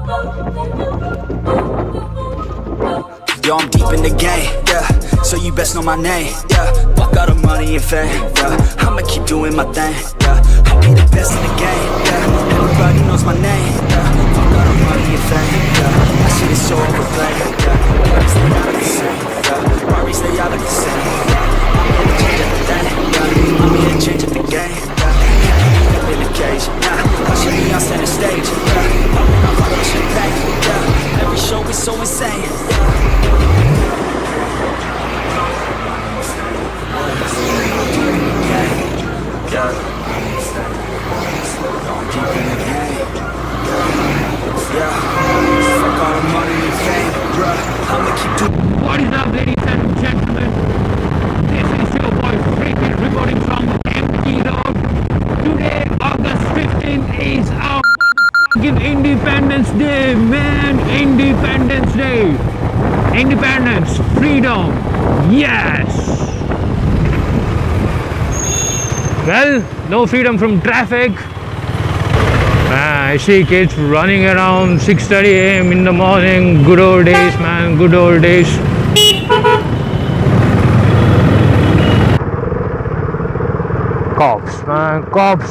Yo, I'm deep in the game, yeah, so you best know my name, yeah. Fuck all the money and fame, yeah, I'ma keep doing my thing, yeah. I'll be the best in the game, yeah. Everybody knows my name, yeah. Fuck all the money and fame, yeah. That shit is so overplayed, yeah. Parties, they all look the same, yeah. Parties, they all look the same, yeah. I'm here to change everything, yeah. I'm here to change up the game, yeah. Can't up in the cage, nah. I should be on center stage, yeah. Popping off all the champagne, yeah. Every show is so insane, yeah. Yeah. I'm deep in the game. Yeah. Fuck all the money and fame, bruh. I'ma keep doing. What is up, ladies and gentlemen? This is your boy Freakhil reporting from MT Road. Today, August 15th, is our motherfucking Independence Day, man. Independence Day. Independence, freedom, yes. Well, no freedom from traffic. I see kids running around 6:30 a.m. in the morning. Good old days, man. Good old days. Cops, man. Cops.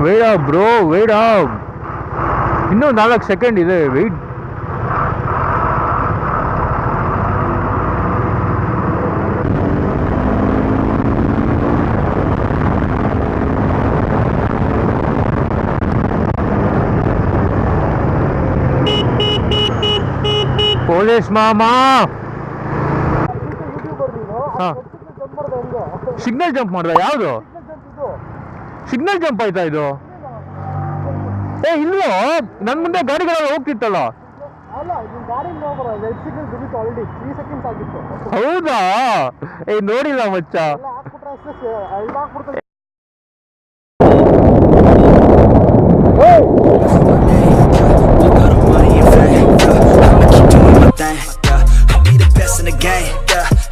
Wait up, bro. Wait up. ಇನ್ನೂ 4 second ಇದೆ, weight. Police ಮಾಮಾ. Signal jump ಮಾಡ್ದ? ಯಾವುದು signal jump ಆಯ್ತಾ ಇದು? ಏ ಇಲ್ವೋ, ನನ್ನ ಮುಂದೆ ಗಾಡಿಗಳೆಲ್ಲ ಹೋಗ್ತಿತ್ತಲ್ಲ. ಹೌದಾ? ಏ ನೋಡಿಲ್ಲ ಮಚ್ಚ.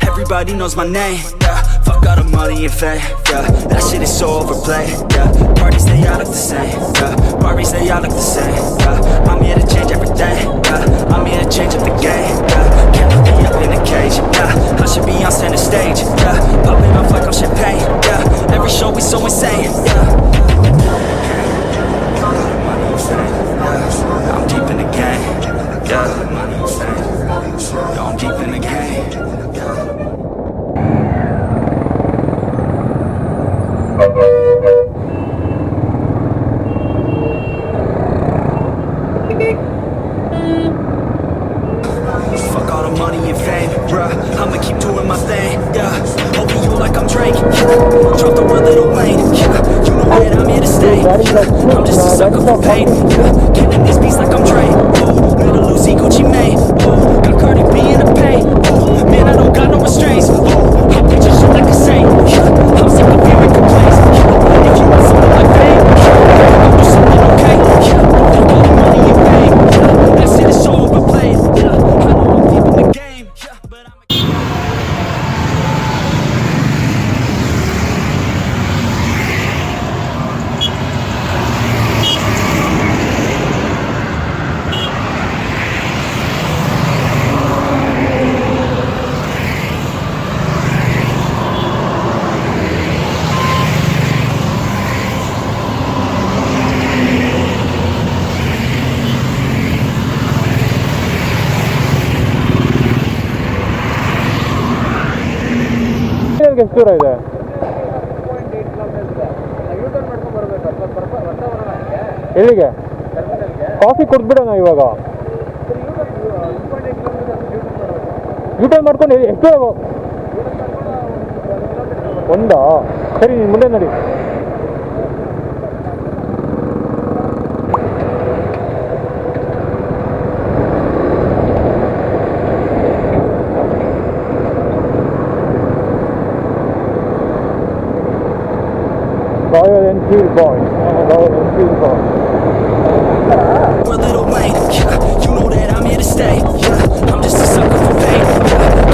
Everybody knows my name, yeah. Fuck all the money and fame, yeah. That shit is so overplayed, yeah. Parties, they all look the same, yeah. Parties, they all look the same, yeah. I'm here to change everything, yeah. I'm here to change up the game, yeah. Can't put me up in a cage, yeah. I should be on center stage, yeah. Popping off like I'm champagne, yeah. Every show is so insane, yeah. I'm deep in the game, yeah. Yo, I'm deep in the game, yeah. Fuck all the money and fame, bruh. I'ma keep doing my thing, yeah. Holding you like I'm Drake, yeah. Drop the word Little Wayne, yeah. You know that I'm here to stay, yeah. I'm just a sucker for pain, yeah. Killing these beats like I'm Drake, oh. Little Lucy, Gucci Mane, oh. Got Cardi B in the pain, oh. Man, I don't got no restraints, oh. I picture shit like a saint, yeah. I'm sick of hearing complaints, yeah. If you want something like fame, yeah. I'll do something okay, yeah. Fuck all the money and fame, yeah. That shit is so overplayed, yeah. I know I'm deep in the game, yeah. But I'm ಎಷ್ಟು ದೂರ ಇದೆ? ಎಲ್ಲಿಗೆ? Coffee ಕೊಟ್ಬಿಡೋಣ ಇವಾಗ. U-turn ಮಾಡ್ಕೊಂಡು ಎಷ್ಟು ಒಂದಾ? ಸರಿ, ನೀನು ಮುಂದೆ ನಡಿ. Royal Enfield boy. Royal Enfield boy. Little Wayne, yeah. You know that I'm here to stay, yeah. I'm just a sucker for pain, yeah.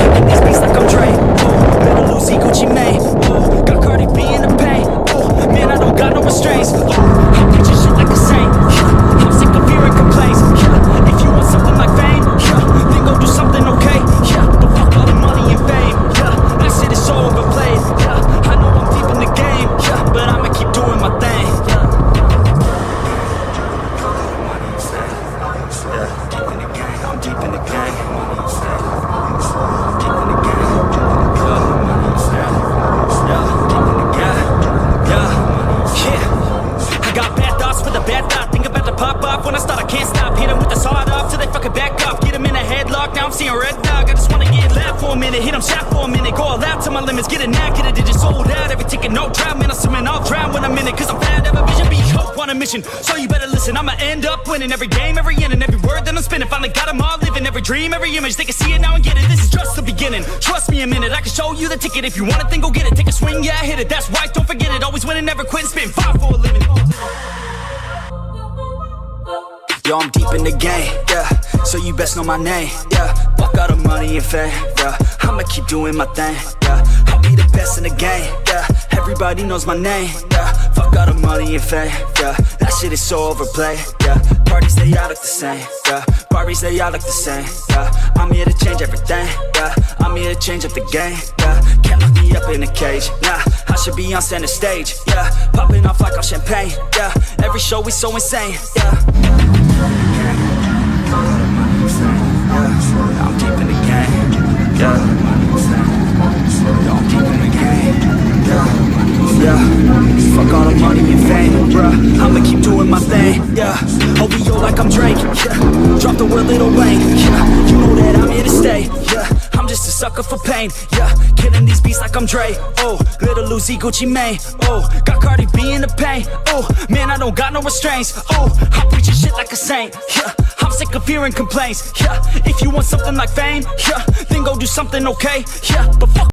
a minute, hit them shot for a minute. Go all out to my limits, get a knack, get a digit sold out. Every ticket, no drought, man, I'm swimming, I'll drown when I'm in it. Cause I'm bad, have a vision, be hope on a mission. So you better listen, I'ma end up winning every game, every inning, every word that I'm spinning. Finally got them all living, every dream, every image. They can see it now and get it, this is just the beginning. Trust me a minute, I can show you the ticket. If you want it, then go get it. Take a swing, yeah, hit it, that's right, don't forget it. Always winning, never quitting, spitting fire for a living. Yo, I'm deep in the game, yeah, so you best know my name, yeah. Fuck all the money and fame, yeah, I'ma keep doing my thing, yeah. I'll be the best in the game, yeah, everybody knows my name, yeah. Fuck all the money and fame, yeah, that shit is so overplayed, yeah. Parties, they all look the same, yeah, parties, they all look the same, yeah. I'm here to change everything, yeah, I'm here to change up the game, yeah. Can't lock me up in a cage, nah, I should be on center stage, yeah. Popping off like I'm champagne, yeah, every show is so insane, yeah. I'm deep in the game, yeah. I'm deep in the game, yeah. Fuck all the money and fame, bruh. I'ma keep doing my thing, yeah. OVO like I'm Drake, yeah. Drop the word Lil Wayne, yeah. You know that I'm here to stay, yeah. I'm just a sucker for pain, yeah. Killing these beats like I'm Dre, oh. Little Uzi, Gucci Mane, oh. Got Cardi B in the pain, oh. Man, I don't got no restraints, oh. I'm preaching shit like a saint, yeah. I'm sick of hearing complaints, yeah. If you want something like fame, yeah, then go do something okay, yeah. But fuck